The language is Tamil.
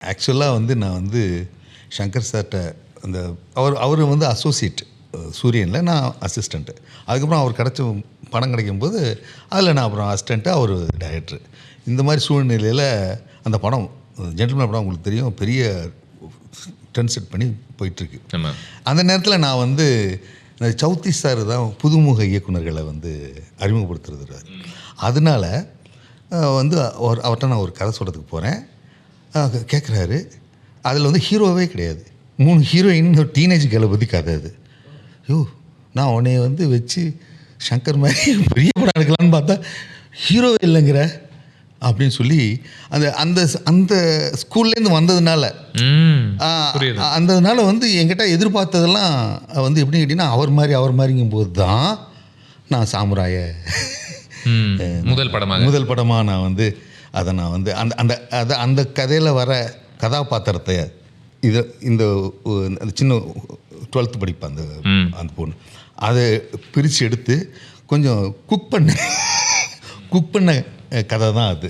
ஆக்சுவலாக வந்து நான் வந்து சங்கர் சார்கிட்ட அந்த அவர் வந்து அசோசியேட் சூரியனில், நான் அசிஸ்டண்ட்டு. அதுக்கப்புறம் அவர் கிடச்ச படம் கிடைக்கும்போது அதில் நான் அப்புறம் அசிஸ்டண்ட்டு, அவர் டைரக்டரு. இந்த மாதிரி சூழ்நிலையில் அந்த படம் ஜென்டில்மேன் படம் உங்களுக்கு தெரியும், பெரிய ட்ரெண்ட் செட் பண்ணி போயிட்டுருக்கு. அந்த நேரத்தில் நான் வந்து சௌத்தி சார் தான் புதுமுக இயக்குநர்களை வந்து அறிமுகப்படுத்துறது. அதனால வந்து அவர்கிட்ட நான் ஒரு கதை சொல்கிறதுக்கு போகிறேன். கேட்குறாரு. அதில் வந்து ஹீரோவே கிடையாது, 3 ஹீரோயின், ஒரு டீனேஜ் கேர்ளை பற்றி கதை அது. ஐயோ, நான் உன்னைய வந்து வச்சு சங்கர் மாதிரி பெரிய படம் எடுக்கலான்னு பார்த்தா ஹீரோவே இல்லைங்கிற அப்படின்னு சொல்லி அந்த அந்த அந்த ஸ்கூல்லேருந்து வந்ததுனால அந்ததுனால வந்து என்கிட்ட எதிர்பார்த்ததெல்லாம் வந்து எப்படின்னு கேட்டிங்கன்னா அவர் மாதிரிங்கும் போது தான் நான் சாமுராய முதல் படமாக நான் வந்து அதை நான் வந்து அந்த அந்த அதை அந்த கதையில் வர கதாபாத்திரத்தை இந்த சின்ன 12th படிப்பேன் அந்த பொண்ணு அதை பிரித்து எடுத்து கொஞ்சம் குக் பண்ண கதை தான் அது.